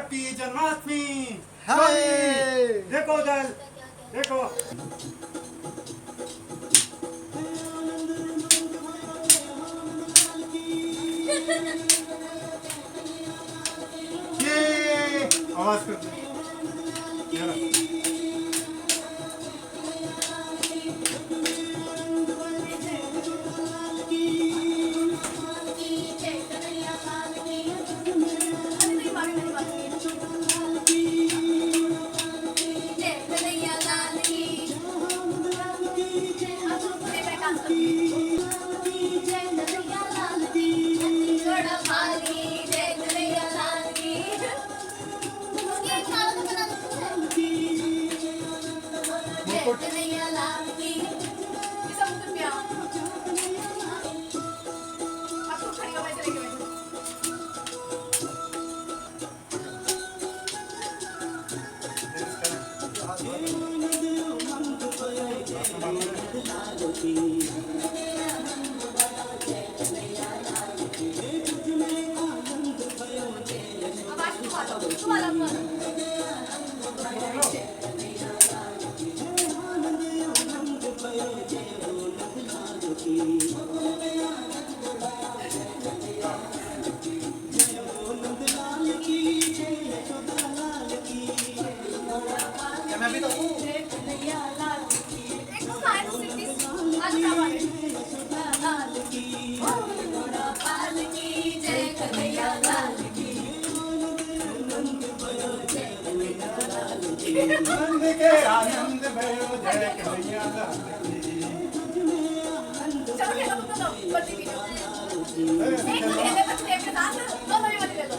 Happy Janmashtami. हाय देखो उधर, देखो ये आवाज करते मैं भी तो हूँ। नंद के आनंद भयो जय कन्हैया लाल की। चलो खेलो तुम दोनों बच्चे भी एक खेलने बच्चे एक के साथ दोनों ही बच्चे ले लो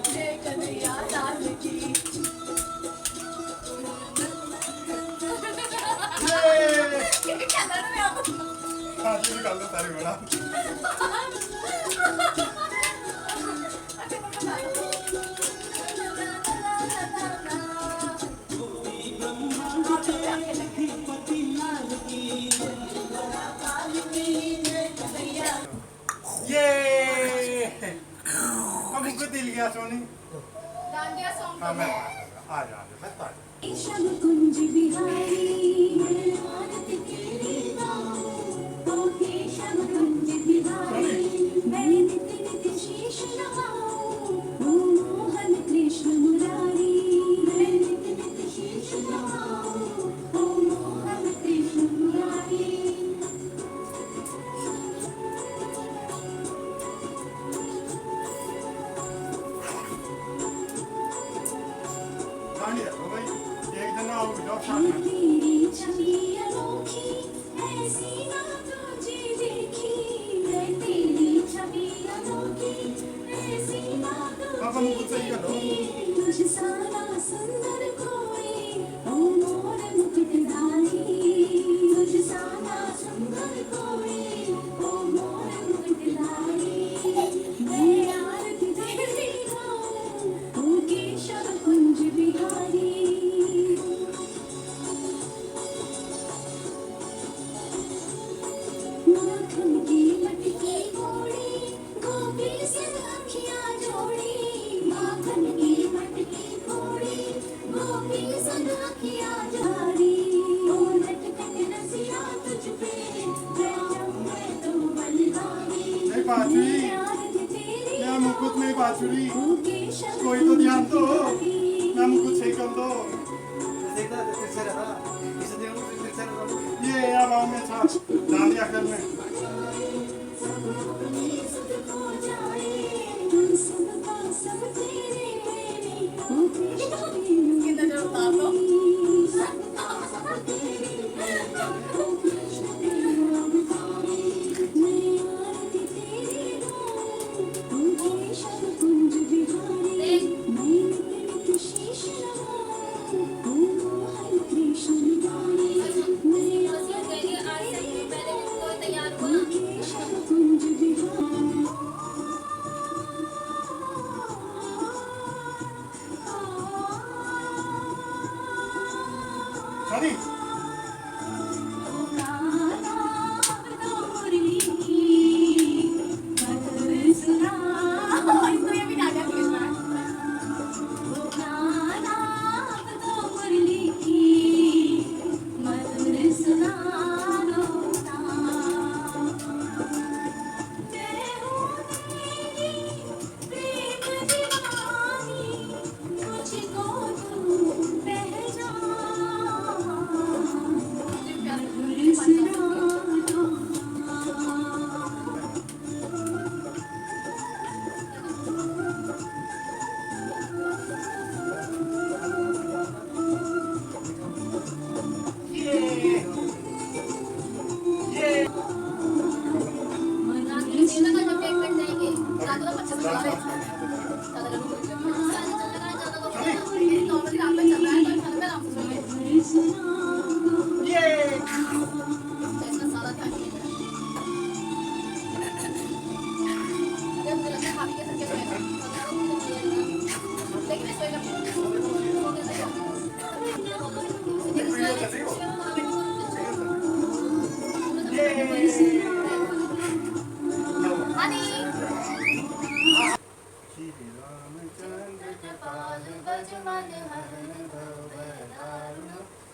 जय कन्हैया लाल की ये खेलने में आप आज निकाल दो सारे बड़ा। ये अब मुझको दिल गया सोनी। डांडिया सॉन्ग हाँ मैं आ जा मैं तो आ जा। शब कुंज बिहारी आरती तेरी गाऊं ओ केशव कुंज बिहारी मैं नित नित शीश नवाऊं ओ मोहन कृष्ण मुरारी मैं नित नित शीश नवाऊं ओ मोहन कृष्ण मुरारी गाड़ी है तो भाई एक दिन आओ जॉब साथ में। तेरी छवि अनोखी ऐसी ना तुझे देखी मैं तेरी छवि अनोखी ऐसी ना पापा मुझको सही कर दो। तुझ सारा सुंदर कोई ओ मोर मुकुटधारी तुझ सारा सुंदर कोई ओ मोर मुकुटधारी मैं आरती तेरी गाऊं ओ केशव कुंज बिहारी माखन की मटकी मोड़ी गोपी से अखियाँ जोड़ी माखन की मटकी मोड़ी गोपी से अखियाँ जोड़ी ओ लटकन रसिया तुझ पे मैं तो बलवानी नहीं बाजूरी आरती तेरी मैं मुकुट में बाजूरी ओ केशव कोई तो ध्यान दो मैं मुकुट सही कर दो। ये अब आओ मैं था डांडिया करने। सुध को जाए तुम सबका सब तेरे मेरे ओ कृष्ण कितना जरूर उतार दो कृष्ण हनी श्री रामचंद्र कृपाल भज मन हरण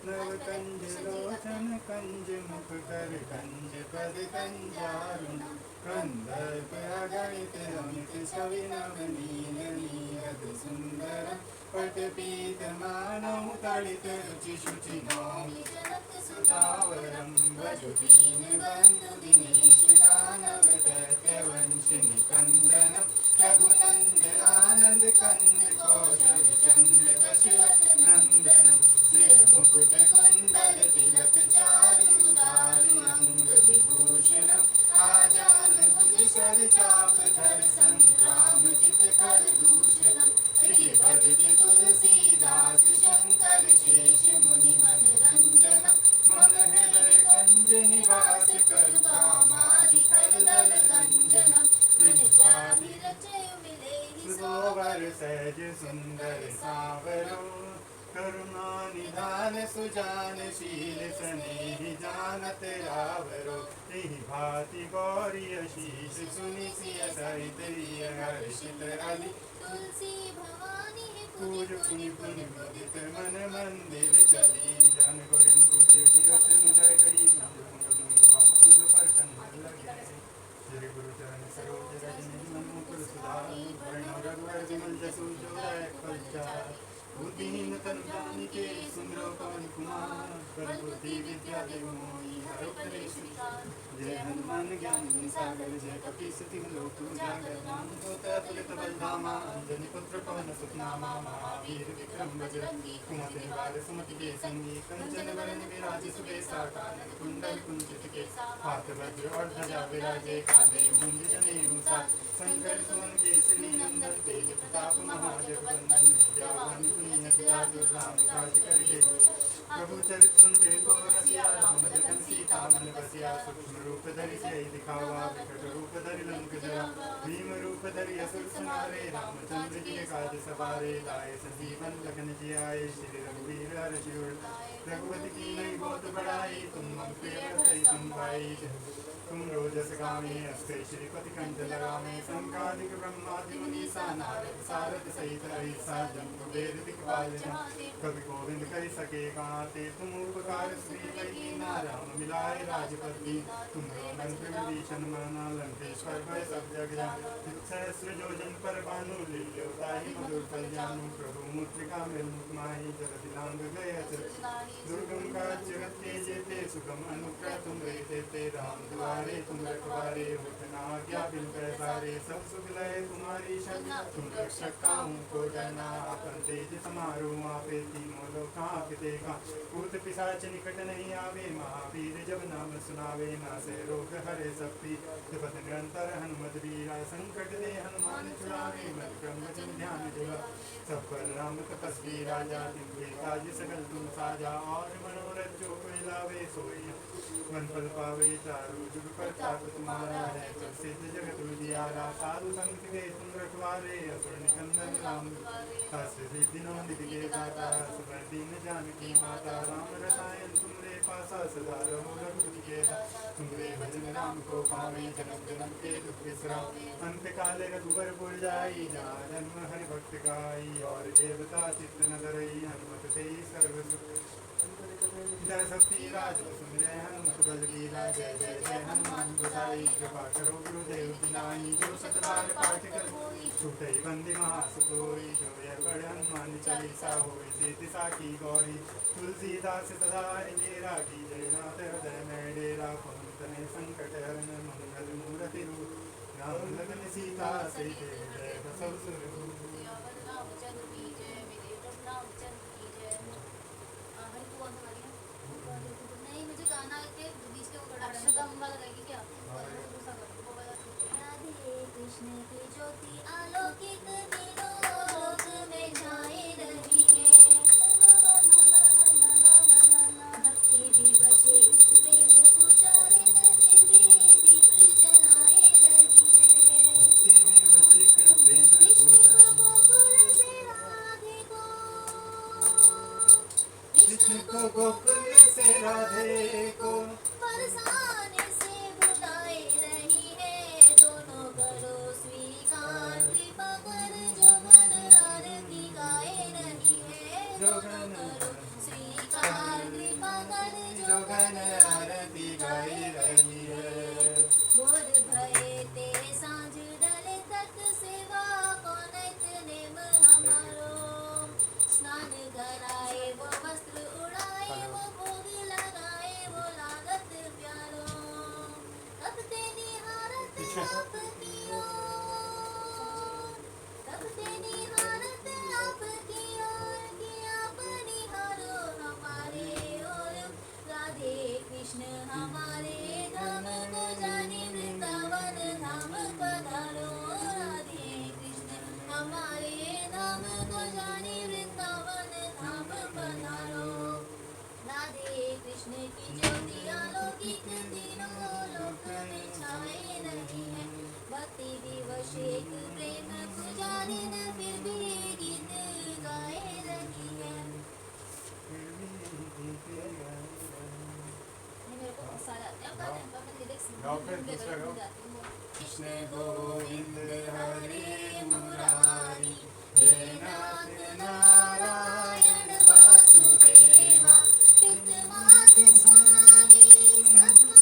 नव कंज लोचन कंज मुख कर कंज पद कंजारुण कंदर्प अगणित रमित छवि नव नील नीरद सुंदर पट पीत मानव तड़ित रुचि शुचि नौमि जनक सुतावरम भजु दीन बंधु दिनेश दानव दैत्य वंशिनी कंदनम रघुनंद आनंद कंद कौशल चंद्र दशरथ नंदनम सिर मुकुट कुंडल तिलक चारु उदारि अंग विभूषणम आजान भुज शर चाप धर संग्राम जित कर दूषणम गिरिवदति तुलसीदास शंकर शेष मुनि मनरंजनम मन हृदय कंज निवास करु कामादि खलदल गंजनम सुवर सहज सुंदर सावरो करुणा निधान सुजान शील स्नेहि जानत रावरो एहि भांति गौरी शीश सुनि सिय सहित रिय हर्षित अली तुलसी भवानी है पूज पुनि पुनि मुदित मन मंदिर चली जन गौरी मुकुटे दिवसन जय करी कुंज पर कंद लगे श्री गुरु चरण सरोज रजनी मन मुकुर सुधारि वर्ण रघुवर विमल जसु जो कल्चार बुद्धिहीन तनु जानिके सुंदरो पवन कुमार बल बुद्धि विद्या देव मोहि हरौ क्लेश जय हनुमान ज्ञान गुण सागर जय कपीस तिहुँ लोक उजागर राम दूत अतुलित बल धामा अंजनी पुत्र पवन सुत नामा महावीर विक्रम बजरंगी कुमति निवार सुमति के संगी कंचन वरण विराज सुबेसा कानन कुंडल कुंचित केसा हाथ वज्र और ध्वजा विराजे कांधे मूंज जनेऊ साथ शंकर सुमन केसरी नंदन तेज प्रताप महाजगवंदन विद्यावान पुनीत दादुर राम काज करिए प्रभु चरित सुनते तो रसिया राम जगन सीता मन बसिया सूक्ष्म रूप धरि सिय दिखावा विकट रूप धरि लंक जरा भीम रूप धरि असुर संहारे रामचंद्र जी काज सवारे लाए संजीवन लखन जियाए श्री रघुवीर हर्षि उर रघुपति की नई बहुत बड़ाई तुम मम प्रिय भरतहि संभाई तुम रोजस गामे अस्ते श्रीपति कंठ लगामे संकालिक ब्रह्मादि मुनीसा नारद सारद सहित अहिसा जंतु वेद दिखपाल कवि गोविंद कहि सके गाते तुम उपकार श्री लगी नारायण मिलाए राजपति तुम मंत्र विभीषण माना लंकेश्वर भय सब जग जान सहस्र योजन पर भानु लील्यो ताहि मधुर फल जानू प्रभु मुद्रिका मेल मुख माहि जगति लांग गए दुर्गम काज जगत के जेते सुगम अनुग्रह तुम रहते ते राम दुआरे तुम रखवारे होतना क्या बिन पैसारे सब सुख लय तुम्हारी शक्ति तुम रक्षक काहू को डरना अपन तेज समारो आपे तीनों लोक आपते का भूत पिशाच निकट नहीं आवे महावीर जब नाम सुनावे नासे रोग हरे सब पीर जपत निरंतर हनुमत वीरा संकट दे हनुमान छुड़ावे मत क्रम वचन ध्यान जुड़ा सब पर राम तपस्वी राजा दिन काज सकल तुम साजा और मनोरथ जो कोई लावे सोई मन फल पावे चारु जुग प्रताप तुम्हारा है प्रसिद्ध जगत उजियारा साधु संत के तुम रखवारे असुर निकंदन राम शास्त्र सिद्धि नोदित के दाता सुपर दीन जानकी माता राम रसायन तुमरे पासा सदा रहो रघुपति के तुमरे भजन राम को पावे जन्म जन्म के दुख विश्राम अंत काले रघुबर पुर जाई जहाँ जन्म हरि भक्त गाई और देवता चित्त न धरई हनुमत से सर्व सुख जय शक्ति राज सुमिरे हनुमत बल वीरा जय जय जय हनुमान गोसाई कृपा करो गुरुदेव की नाई जो सतबार पाठ कर छूटे बंदी महासुकोई जो यह पढ़ हनुमान चालीसा होई सीति साखी गौरी तुलसीदास सदा हरिरा की जय नाथ हृदय में डेरा पवन तने संकट हरण मंगल मूर्ति रूप राम लगन सीता सहित जय सब सुर नहीं मुझे गाना के बीच के वो अक्षता वाला लगाएगी क्या राधे कृष्ण की ज्योति आलोकित तीनों लोक में छाए रही है भक्ति विवशे प्रेम पुजारे फिर भी दीप जलाए रही है कृष्ण को गोकुल से राधे को कृष्ण को गोकुल से राधे को बरसाने से आपकी ओर, सबसे निहारत आपकी ओर कि आप निहारो हमारे ओर। राधे कृष्ण हमारे धाम को जाने वृंदावन धाम पधारो। राधे कृष्ण हमारे धाम को जाने वृंदावन धाम पधारो। राधे कृष्ण की ज्योति अलौकिक तीनों लोक में छाए रही है। भक्ति विवश एक प्रेम पुजारिन फिर भी ये गीत गाए रही है। मेरे को गुस्सा आ जाता है, अब गाते हैं, पर मैं lyrics गाओ फिर, भूल दूसरा गाओ। जाती हूँ। कृष्ण गोविंद हरे मुरारी, हे नाथ नारायण वासुदेवा। पितृमात स्वामी सखा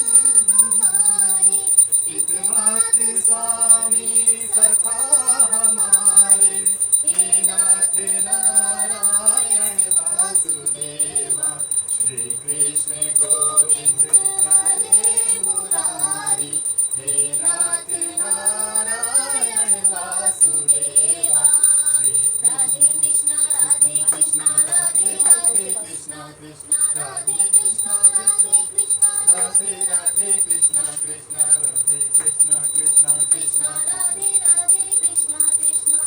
हमारे, पितृमात स्वामी सखा हमारे, हे नाथ नारायण वासुदेवा। श्री कृष्ण गोविंद हरे मुरारी, हे नाथ नारायण वासुदेवा। राधे कृष्णा राधे कृष्णा राधे राधे कृष्णा कृष्णा राधे कृष्णा राधे कृष्णा राधे राधे कृष्णा कृष्णा राधे कृष्णा कृष्णा कृष्णा कृष्णा राधे राधे कृष्णा कृष्णा।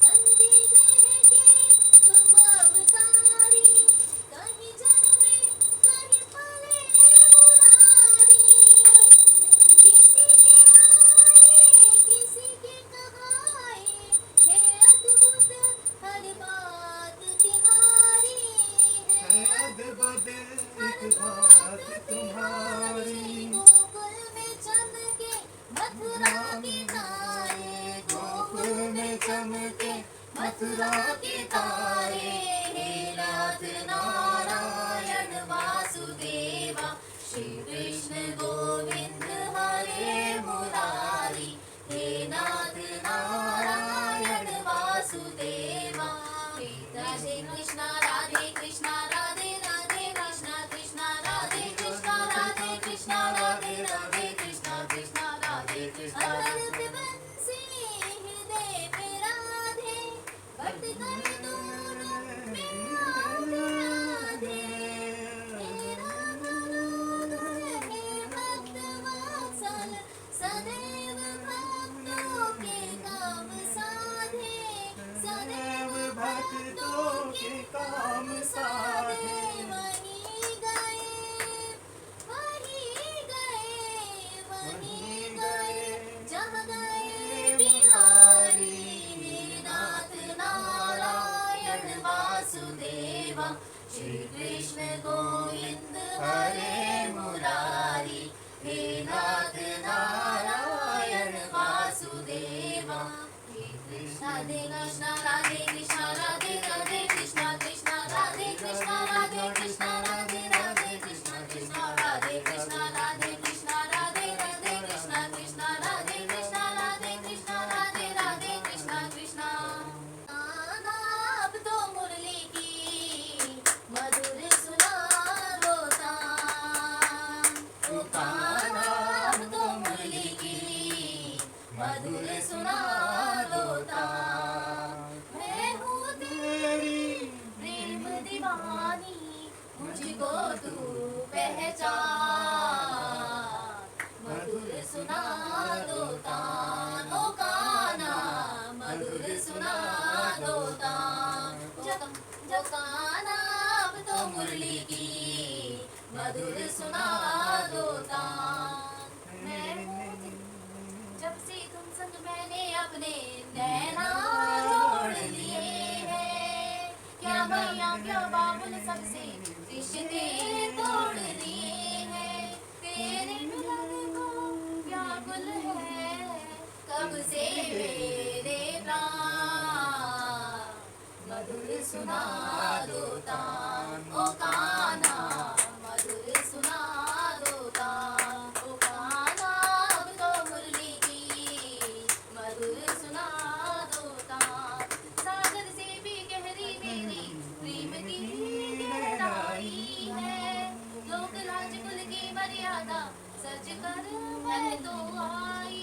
बंदी गृह के तुम अवतारी, कहीं जन्मे कहीं पले मुरारी। किसी के आए किसी के कहाए, है अद्भुत हर बात तिहारी है। अद्भुत एक बात तुम्हारी, गोकुल में चमके मथुरा के तारे, गोकुल में चमके मथुरा के तारे। हे नाथ नारायण वासुदेवा। श्री कृष्ण गोविंद हरे मुरारी, हे नाथ नारायण वासुदेवा। राधे कृष्णा राधे कृष्णा राधे राधे कृष्णा कृष्णा राधे कृष्णा राधे कृष्णा राधे राधे कृष्णा कृष्णा राधे कृष्णा। अमृत बंसी हृदय में राधे, भटकर दोनों में राधे राधे। हे राम मनोहर हे भक्त वत्सल, सदैव भक्तों के काम साधे। सदैव भक्तों के काम साधे। वहीं गए वहीं गए वहीं गए, जहाँ गए बिहारी। हे नाथ नारायण वासुदेवा। श्री कृष्ण गोविंद हरे मुरारी, हे नाथ नारायण वासुदेवा। राधे कृष्णा राधे कृष्णा राधे राधे कृष्णा कृष्णा राधे कृष्णा राधे कृष्णा राधे राधे कृष्णा कृष्णा राधे कृष्णा राधे कृष्णा राधे राधे कृष्णा कृष्णा राधे कृष्णा राधे कृष्णा राधे राधे कृष्णा कृष्णा। अब तो मुरली की मधुर सुनारो तान, ओ कान्हा अब तो मुरली की मधुर सुनारो तान। मैं हूँ तेरी प्रेम दीवानी, मुझको तू पहचान। मधुर सुना दो तान, ओ कान्हा मधुर सुना दो तान। जो कान्हा अब तो मुरली की मधुर सुना दो तान। मैं हूँ जब से तुम संग मैंने अपने नैना जोड़ लिए हैं, क्या भैया क्या बाबुल सबसे रिश्ते तोड़ दिए हैं। तेरे मिलन को व्याकुल है कब से मेरे प्राण। मधुर सुना दो तान, ओ कान्हा मधुर सुना दो तान। ओ कान्हा अब तो मुरली की मधुर सुना दो तान। सागर से भी गहरी मेरी प्रेम की गहराई है। लोक लाज कुल की मर्यादा सज कर मैं तो आई,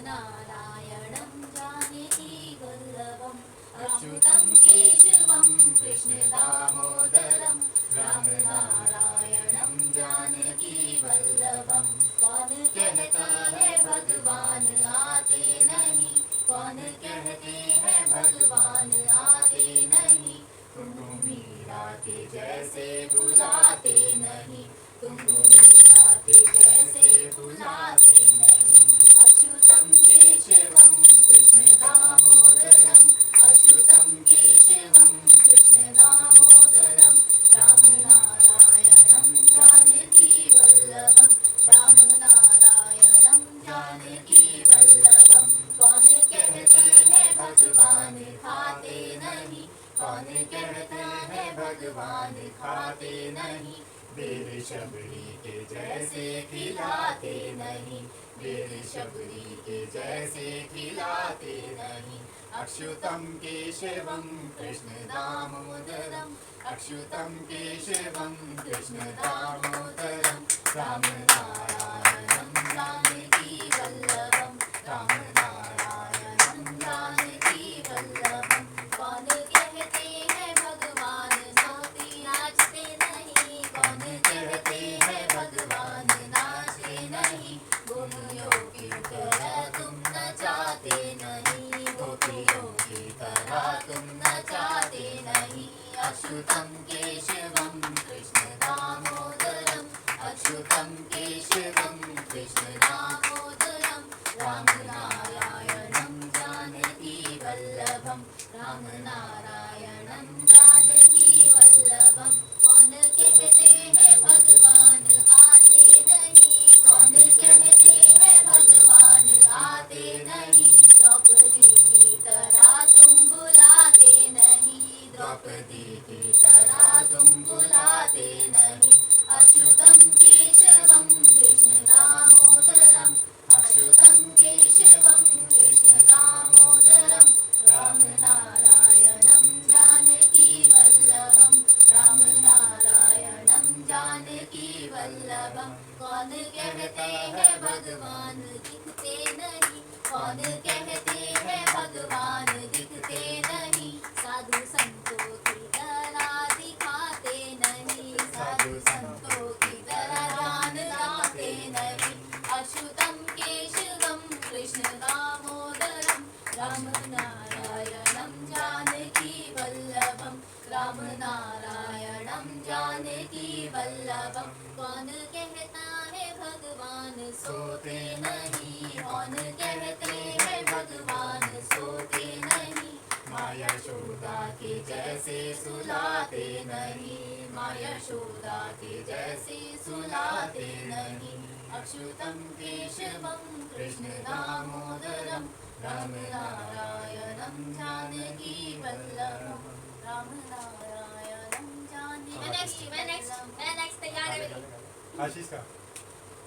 नारायणं जानकी वल्लभं अच्युतं केशवं कृष्ण दामोदरं राम नारायणं जानकी वल्लभं कौन कहता है भगवान आते नहीं कौन कहते हैं भगवान आते नहीं तुमको मीरा के जैसे बुलाते नहीं तुमको मीरा के जैसे बुलाते नहीं अच्युतं केशवं कृष्ण दामोदरं अच्युतं केशवं कृष्ण दामोदरं राम नारायणं जानकी वल्लभं राम नारायणं जानकी वल्लभं कौन कहते हैं भगवान खाते नहीं कौन कहते हैं भगवान खाते नहीं बेर शबरी के जैसे खिलाते नहीं बेर शबरी के जैसे खिलाते नहीं अच्युतं केशवं कृष्ण दामोदरं अच्युतं केशवं कृष्ण दामोदरं राम नारायणं जानकी वल्लभं राम नारायणं जानकी वल्लभं कौन कहते हैं भगवान सोते नाचते नहीं कौन कहते हैं भगवान नाचते नहीं गोपियों की तरह तुम नचाते नहीं गोपियों की तरह तुम नचाते नहीं अच्युतं केशवं कृष्ण दामोदरं अच्युतं केशवं कृष्ण दामोदरं राम नारायणं जानकी वल्लभं राम नारायणं जानकी वल्लभं कौन कहते हैं भगवान आते नहीं कौन कहते हैं भगवान आते नहीं द्रौपदी की तरह तुम बुलाते नहीं द्रौपदी की तरह तुम बुलाते नहीं अच्युतं केशवं कृष्ण दामोदरं अच्युतं केशवं कृष्ण दामोदरं राम नारायणं जानकी वल्लभं राम नारायणं जानकी वल्लभं कौन कहते हैं भगवान दिखते नहीं कौन कहते हैं भगवान दिखते नहीं साधु संतों की तरह दिखाते नहीं साधु संतों की तरह गान गाते नहीं अच्युतं केशवं कृष्ण दामोदरं राम नारायणं जानकी वल्लभं राम नारायणं जानकी वल्लभं कौन कहता है भगवान सोते नहीं कौन कहते हैं भगवान सोते नहीं माया यशोदा के जैसे सुलाते नहीं माया यशोदा के जैसे सुलाते नहीं अच्युतं केशवं कृष्ण दामोदरं राम नारायणं जानकी वल्लभं राम नारायणं जानकी नेक्स्ट तैयार है मेरी। आशीष का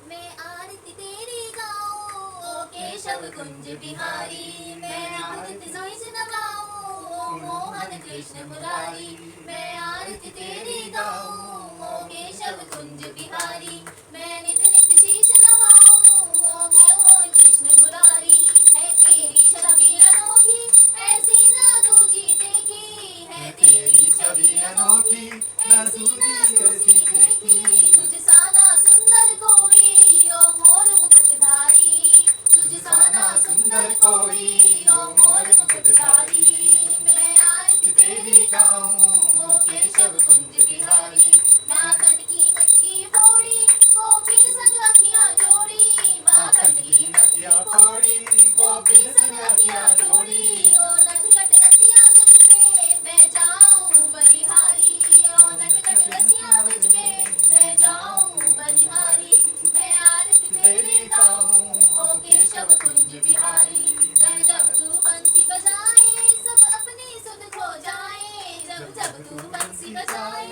मैं आरती तेरी गाऊं ओ केशव कुंज बिहारी मैं आरती सोई नगाऊं ओ मोहन कृष्ण मुरारी मैं आरती तेरी गाऊं ओ केशव कुंज बिहारी मैं नित नित शीश नवाऊं ओ मोहन कृष्ण मुरारी है तेरी छवि अनोखी ऐसी ना दूजी देखी है तेरी छवि अनोखी ऐसी ना दूजी देखी तुझ साना सुंदर कोई ओ मोर मुकुटधारी तुझ साना सुंदर कोई ओ मोर मुकुटधारी मैं आरती तेरी गाऊं ओ केशव कुंज बिहारी माखन की मटकी फोड़ी गोपिन संग अखियां जोड़ी माखन की मटकी फोड़ी गोपिन संग अखियां जोड़ी ओ नटखट रसिया तुझ पे मैं जाऊं बलिहारी ओ नटखट रसिया तुझ पे मैं जाऊं बलिहारी मैं आरती तेरी गाऊं ओ केशव कुंज बिहारी जब जब तू बंसी बजाए सब अपनी सुध खो जाए जब जब तू बंसी बजाए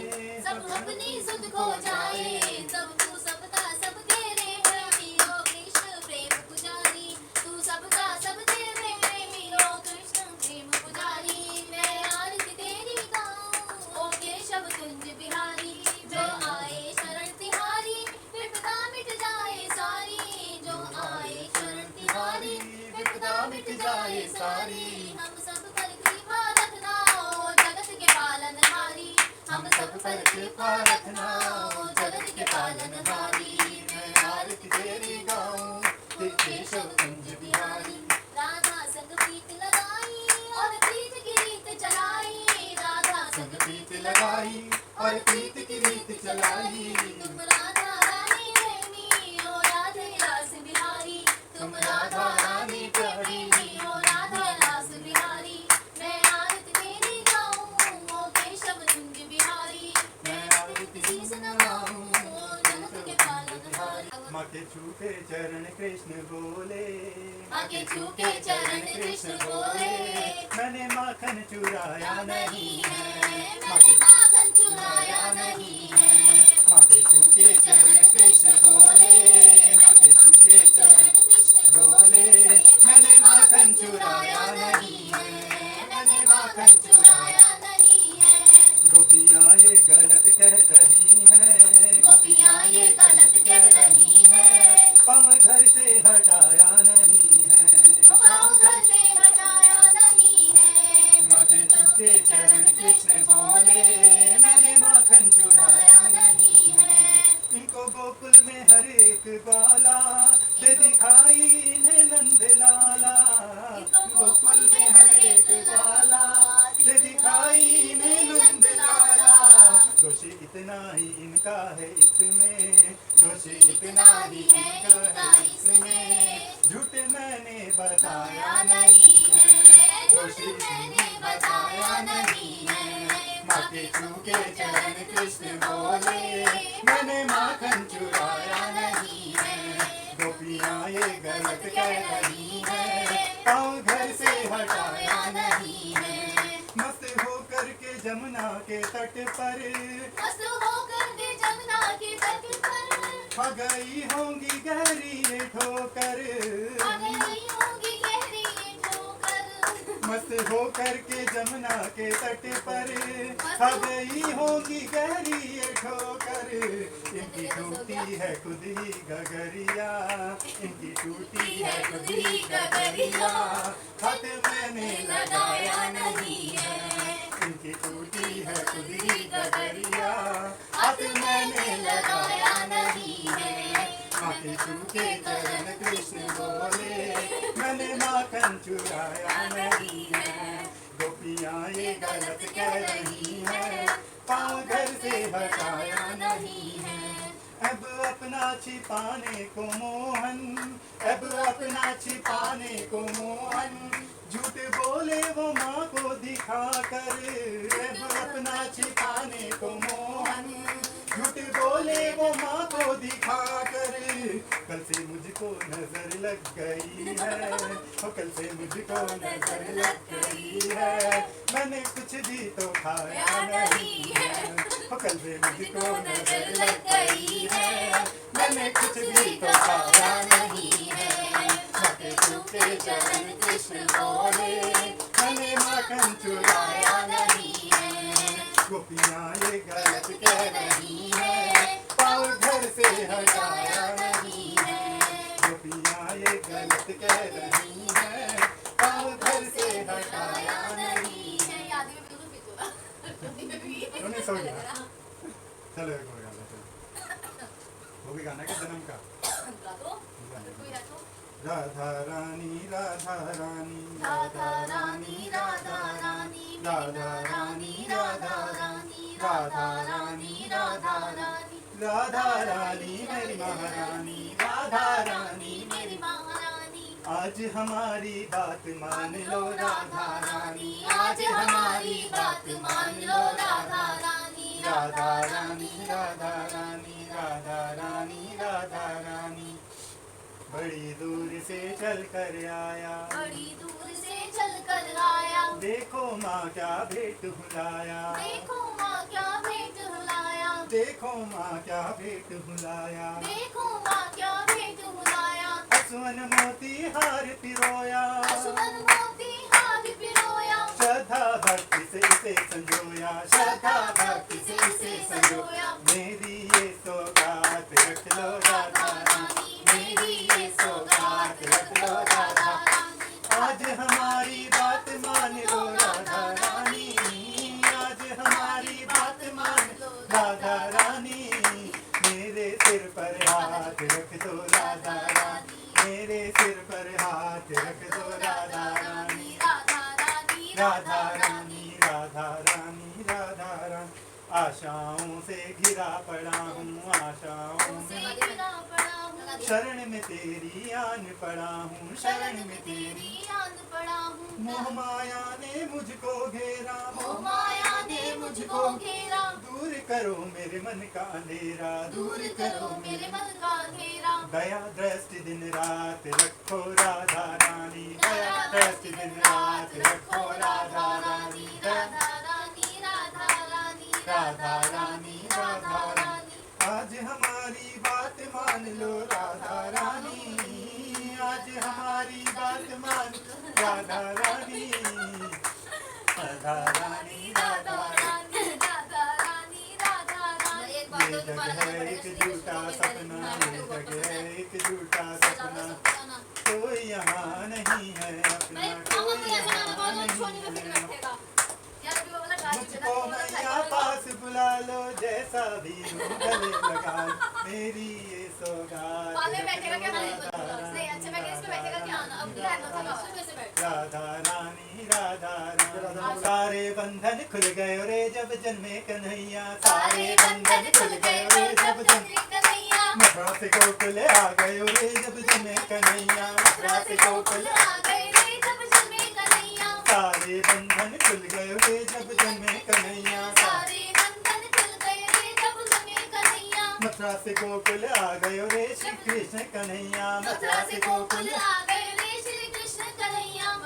सब अपनी सुध खो जाए जब तू सबका सब तेरे प्रेमी ओ कृष्ण प्रेम पुजारी तू सबका सब तेरे प्रेमी ओ कृष्ण प्रेम पुजारी मैं आरती तेरी गाऊं ओ केशव कुंज बिहारी जो आए शरण तिहारी विपदा मिट जाए सारी जो आए शरण तिहारी मिट जाए सारी। हम सब पर कृपा रखना ओ जगत के पालनहारी। हम सब पर कृपा रखना ओ जगत के पालनहारी। मैं आरती तेरी गाऊं केशव कुंज बिहारी। राधा संग प्रीत लगाई और प्रीत की रीत चलाई। राधा संग प्रीत लगाई और प्रीत की रीत चलाई। तुम राधा रानी प्रेमी ओ राधे रास बिहारी। तुम राधा रानी प्रेमी ओ राधे रास बिहारी। मैं आरती तेरी गाऊं ओ केशव कुंज बिहारी। मैं आरती शीश नवाऊं ओ जगत के पालनहारी। माँ के छूटे चरण कृष्ण बोले। माँ के छूटे चरण कृष्ण बोले। मैंने माखन चुराया नहीं है। मैंने माखन चुराया नहीं है। माँ के छूटे चरण कृष्ण बोले। माँ के छूटे चरण कृष्ण बोले। मैंने माखन चुराया नहीं है। मैंने माखन चुराया नहीं है। गोपियाँ ये गलत कह रही हैं। गोपियाँ ये गलत कह रही है। पाँव घर से हटाया नहीं है। पाँव घर से हटाया नहीं है। माँ के छूटे चरण कृष्ण बोले। मैंने माखन चुराया नहीं है। इनको गोकुल में हर एक बाला दे दिखाई इन्हें नंद लाला। गोकुल में हर एक बाला दे दिखाई इन्हें नंद लाला। दोषी इतना ही इनका है इसमें। दोषी इतना ही इनका है इसमें। झूठ मैंने बताया नहीं है। दोषी मैंने बताया नहीं है। माँ के छूटे चरण कृष्ण बोले। मैंने माखन चुराया नहीं है। गोपियाँ ये गलत कह रही है। पाँव घर से हटाया नहीं है। मस्त होकर के जमुना के तट पर मस्त होकर के जमुना के तट पर आ गई होंगी गहरी ये ठोकर। आ गई होंगी गहरी ये ठोकर। मस्त होकर के जमुना के तट पर आ गई होंगी गहरी ये ठोकर। इनकी टूटी है खुद ही गगरिया। इनकी टूटी है खुद ही गगरिया। हाथ मैंने लगाया नहीं है। इनकी टूटी है खुद ही गगरिया। हाथ मैंने लगाया नहीं है। माँ के छूटे चरण कृष्ण बोले। मैंने माखन चुराया नहीं है। गोपियाँ ये गलत कह रही हैं। पाँव घर से हटाया नहीं है। अब अपना छिपाने को मोहन। अब अपना छिपाने को मोहन। झूठ बोले वो माँ को दिखा कर। अब अपना छिपाने को मोहन। झूठ बोले वो माँ को दिखा कर। कल से मुझको नजर लग गई है। ओ कल से मुझको नजर लग गई है। मैंने कुछ भी तो खाया नहीं है। ओ कल से मुझको नजर लग गई है। मैंने कुछ भी तो खाया नहीं है। माँ के छूटे चरण कृष्ण बोले। मैंने माखन चुराया नहीं है। गोपियाँ ये गलत कह रही है। पाँव घर से हटाया नहीं है। गोपियाँ ये गलत कह रही है। पाँव घर से हटाया नहीं है। आदि में बिल्कुल बिल्कुल उन्हें सो गया। चलो एक और गाना चलो। वो भी गाना क्या जन्म का। गा दो कोई गा दो। राधा रानी राधा रानी राधा रानी राधा रानी राधा रानी राधा रानी राधा रानी राधा रानी राधा रानी मेरी महारानी। राधा रानी मेरी महारानी। आज हमारी बात मान लो राधा रानी। आज हमारी बात मान लो राधा रानी। राधा रानी राधा रानी राधा रानी राधा रानी। बड़ी दूर से चल कर आया। बड़ी दूर से चल कर आया। देखो माँ क्या भेंट हुलाया। देखो माँ क्या भेंट हुलाया। देखो माँ क्या भेंट हुलाया। देखो माँ क्या भेंट हुलाया। असुवन मोती हार पिरोया। असुवन मोती हाथ पिरोया। श्रद्धा भक्ति से इसे संजोया। श्रद्धा भक्ति से इसे संजोया। मेरी ये सौगात रख लो राधा रानी। मेरी ये सौगात रख लो राधा रानी। हाथ रख दो राधा रानी, मेरे सिर पर हाथ रख दो राधा रानी, राधा रानी राधा रानी, राधा रानी, राधा रानी। आशाओं से घिरा पड़ा हूँ, आशाओं से में घिरा पड़ा हूँ, शरण में तेरी आन पड़ा हूँ, शरण में तेरी आन पड़ा हूँ। मोह माया ने मुझको घेरा, मोह माया ने मुझको घेरा, दूर करो मेरे मन का अंधेरा, दूर करो मेरे मन का अंधेरा। दया दृष्टि दिन रात रखो राधा रानी, दया दृष्टि दिन रात रखो राधा रानी, राधा रानी राधा रानी राधा रानी, राधा रानी। रानी। आज हमारी बात मान लो राधा रानी, आज हमारी बात मान लो राधा रानी, राधा रानी, राधा रानी। राधा रानी राधा रानी। ये जग है एक झूठा सपना, ये जग है एक झूठा सपना, कोई यहाँ नहीं है अपना, कोई यहाँ नहीं है। मुझको मैया पास बुला लो, जैसा भी हूँ गले लगा लो, मेरी ये सौगात राधा रानी, राधा रानी। सारे बंधन खुल गए रे जब जन्मे कन्हैया, सारे बंधन खुल गए रे जब जन्मे मथुरा से गोकुल आ गए रे जब जन्मे कन्हैया, मथुरा से गोकुल सारे बंधन खुल गए रे जब जन्मे कन्हैया, मथुरा से गोकुल आ गए रे श्री कृष्ण कन्हैया, मथुरा से गोकुल।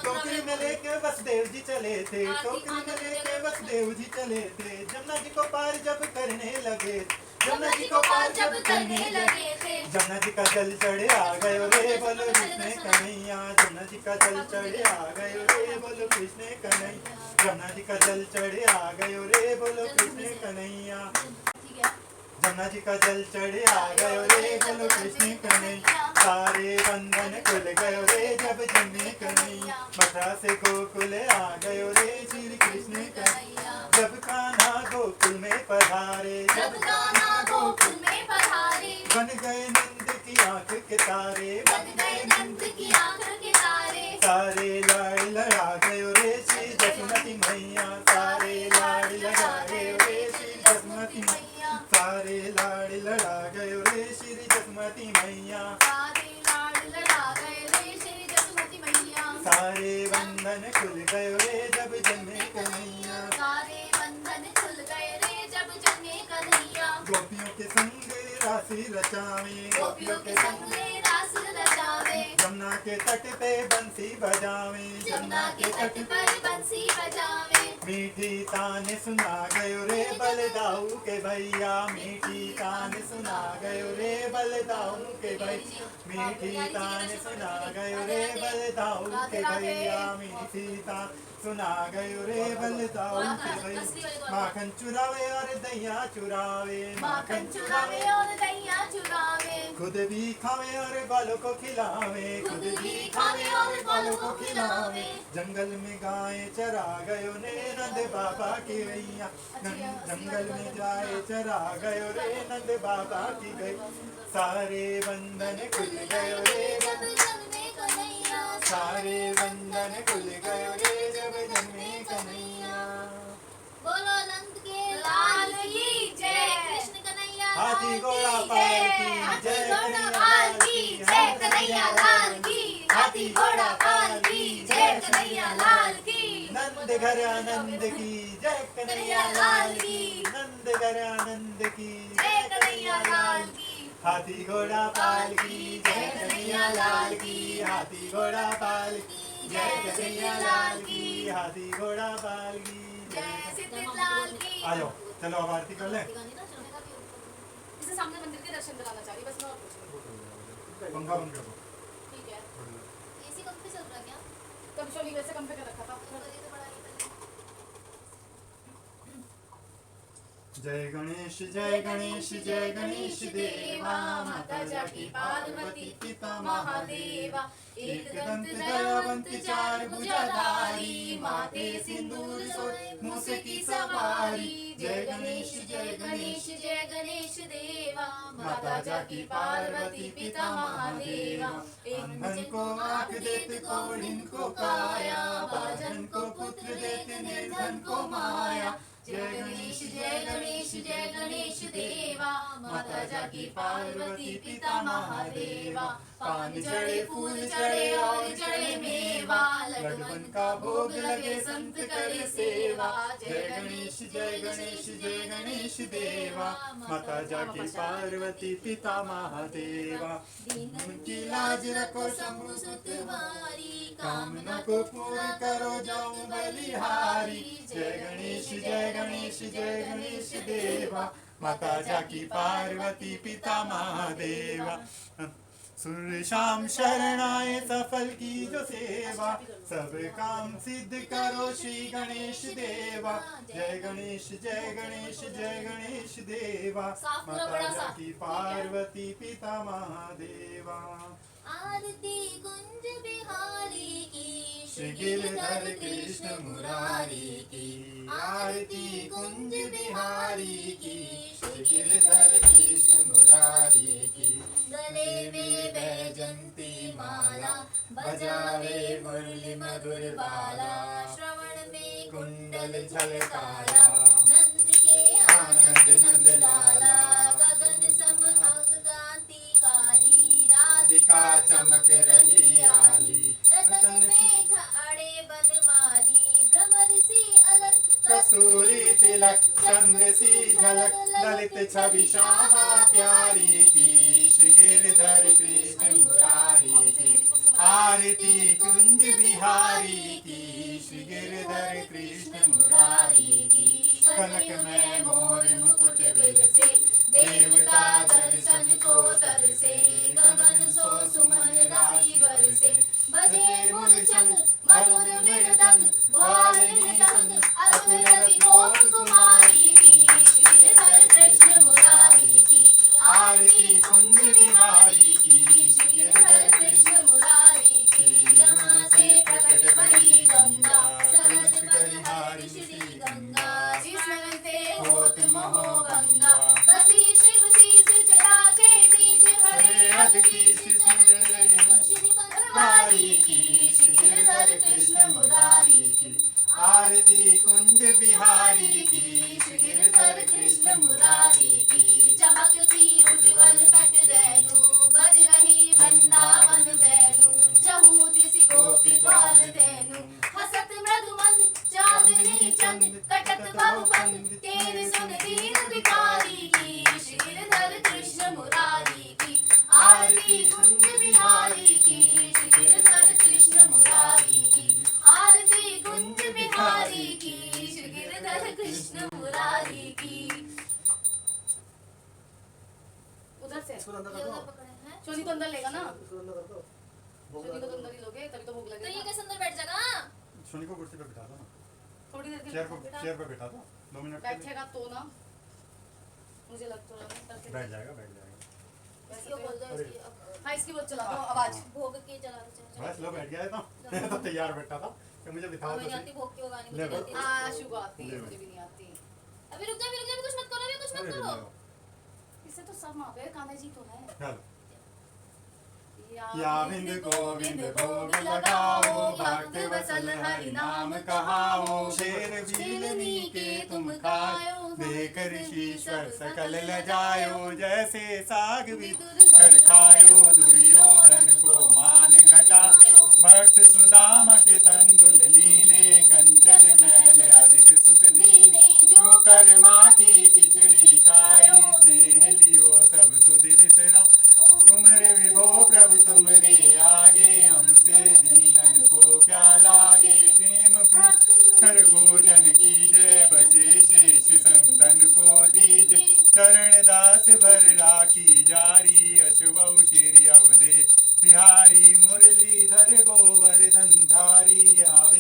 टोकरी में लेके वसुदेव जी चले थे, टोकरी में लेके वसुदेव जी चले थे, जमुना जी को पार जब करने लगे, जमुना जी को पार जब करने लगे, जमुना जी का जल चढ़े आ गए रे बोलो कृष्ण कन्हैया, जमुना जी का जल चढ़े आ गए रे बोलो कृष्ण कन्हैया, जमुना जी का जल चढ़े आ गए रे बोलो कृष्ण कन्हैया, जमुना जी का जल चढ़े आ गए रे बोलो कृष्ण कन्हैया। सारे बंधन खुल गए रे जब जन्मे कन्हैया, मथुरा से गोकुल आ गए रे श्री कृष्ण कन्हैया, जब कान्हा गोकुल में पधारे, जब कान्हा गोकुल में पधारे, बन गए नंद की आंख के तारे, बन गए नंद की आंख के तारे, सारे लाड़ लड़ा गए रे श्री जसमती मैया, सारे लाड़ लगा गए रे श्री जसमती मैया, सारे लाड़ लड़ा गए रे श्री जसमती मैया, सारे बंधन खुल गए रे जब जन्मे कन्हैया, गोपियों के संग राशि रचावे, गोपियों के संग रास रचावे, जमुना के तट पे बंसी बजावे, जमुना के तट पर बंसी बजावे, मीठी तान सुना गयो रे बलदाऊ के भैया, मीठी तान सुना गयो रे बलदाऊ के भैया, मीठी तान सुना गयो रे बलदाऊ के भैया, मीठी तान सुना गयो रे बलदाऊ के भैया, माखन चुरावे और दैया चुरावे, माखन चुरावे और दैया चुरावे, खुद भी खावे और बालों को खिलावे, खुद भी खावे और बालों को खिलावे, जंगल में गाय चरा गयो ने नंद बाबा की गैया, जंगल में जाए चरा गयो रे नंद बाबा की गई, सारे बंधन खुल गयो रे जब जन्मे कन्हैया, सारे बंधन खुल गयो रे जब जन्मे कन्हैया। बोलो नंद के लाल की जय, कृष्ण कन्हैया हाथी घोड़ा पाल की जय, घोड़ा पाल की जय, कन्हैया लाल की, हाथी घोड़ा पाल की जय, कन्हैया लाल की, नंद घर आनंद की जय, कन्हैया लाल की, नंद घर आनंद की जय कन्हैया लाल की, हाथी घोड़ा पाल की जय, कन्हैया लाल की, हाथी घोड़ा पाल की जय, कन्हैया लाल की, हाथी घोड़ा पाल की जय सिद्धित लाल की। आ जाओ, चलो अब आरती कर लें। इसे सामने मंदिर के दर्शन कराना चाह रही बस मैं और कुछ नहीं। पंखा बंद कर दो। ठीक है। एसी कब पे चल रहा है क्या? कब शोली वैसे कम पे कर रखा था। ये तो बड़ा ही पहले। जय गणेश जय गणेश जय गणेश देवा, माता जाकी पार्वती पिता महादेवा, एक दंत दयावंत चार भुजाधारी, बिहारी माथे सिंदूर सोए मूसे की सवारी जय गणेश जय गणेश जय गणेश देवा माता जाकी पार्वती पिता महादेवा अंधन को आँख देते कोढ़िन को काया बाजन को पुत्र देते निर्धन को माया जय गणेश जय गणेश जय गणेश देवा माता जाकी पार्वती पिता महादेवा पान चढ़े फूल चढ़े और चढ़े मेवा लड्डून का भोग लगे संत करे सेवा जय गणेश जय गणेश जय गणेश देवा माता जाकी पार्वती पिता महादेवा दीन की लाज रखो शंभु सुत तुम्हारी कामना को पूर्ण करो जाऊं बलिहारी जय गणेश जय गणेश जय गणेश देवा माता जाकी पार्वती पिता महादेवा सूर्य शाम शरणाए सफल की जो सेवा सब काम सिद्ध करो श्री गणेश देवा जय गणेश जय गणेश जय गणेश देवा माता जाकी पार्वती पिता महादेवा आरती कुंज बिहारी की श्री गिरधर कृष्ण मुरारी की आरती कुंज बिहारी की श्री गिरधर कृष्ण मुरारी की गले में बैजंती माला बजावे मुरली मधुर बाला श्रवण में कुंडल झलकारा नंद के आनंद नंद लाला गगन सम अंग कांति काली राधिका चमक रही आली रतन में खड़े बनमाली भ्रमर सी अलग कसूरी तिलक चंद्र सी झलक ललित छवि श्यामा प्यारी की श्री गिरधर कृष्ण मुरारी की आरती कुंज बिहारी की श्री गिरधर कृष्ण मुरारी की कनक में मोर मुकुट से देवता दर्शन को तरसे गगन सो सुमन राशि बरसे बजे मूलचंद मधुर मृदंग ग्वालिनी संग असुरति गोप कुमारी की श्रीधर कृष्ण मुरारी की आरती कुंज बिहारी की श्रीधर कृष्ण मुरारी की जहाँ से प्रकट भई गंगा सहज बलहारी श्री गंगा जिसमें से होत मोह गंगा बसी शिव शीस जटा के बीच हरे हद की श्री बनवारी की श्री गिरधर कृष्ण मुरारी की आरती कुंज बिहारी की श्री गिरधर कृष्ण मुरारी की चमकती उज्जवल कट रेणु बज रही वृंदावन बैनु चहु दिशि गोपी ग्वाल धेनु हसत मृदुमन चांदनी चंद कटक बहुपंद तेरे सुन दीन भिखारी की श्री गिरधर कृष्ण मुरारी की आरती कुंज बिहारी की श्री गिरधर कृष्ण मुरारी की आरती कुंज बिहारी की श्री गिरधर कृष्ण मुरारी की उधर से इसको अंदर ये कर उधर दो पकड़े हैं चोली तो अंदर लेगा ना इसको अंदर कर दो भोग चोली को लगा तो दो। अंदर ही लोगे तभी तो भूख तो ये लगेगा कैसे अंदर बैठ जाएगा सोनी को कुर्सी पे बिठा दो ना थोड़ी देर के चेयर पे बिठा दो 2 मिनट के लिए बैठेगा तो ना मुझे लग तो रहा है बैठ जाएगा इसको बोल दो अरे। इसकी हाँ इसकी बोल चला दो आवाज भोग के चला दो बस लो बैठ गया है तो तैयार बैठा था कि मुझे बिठा हमें दो नहीं आती भोग की वो गानी ले मुझे लो। नहीं आती शुभ आती है ले मुझे भी नहीं आती अभी रुक जा अभी कुछ मत करो अभी कुछ अरे मत करो इससे तो सब माँ पे कान्हा जी तो है चल या बिंद गोविंद भोग लगाओ भक्त वसल हरि नाम कहाओ शेर भीलनी के तुम खाओ देकर ईश्वर सकल लजायो जैसे साग विदुर कर खायो दुर्योधन को मान घटा भक्त सुदामा के तंदुल लीने कंचन मैल अधिक सुख दीने जो कर्मा की खिचड़ी खाई स्नेह लियो सब सुध विसरा तुम्हारे विभो प्रभु तुम्हारे आगे हमसे दीनन को क्या लागे प्रेम हर भोजन कीजे बचे शेष संतन को दीजे चरण दास भर राखी जारी अशुभौ श्री अवधे बिहारी मुरलीधर गोवर्धन धारी आवे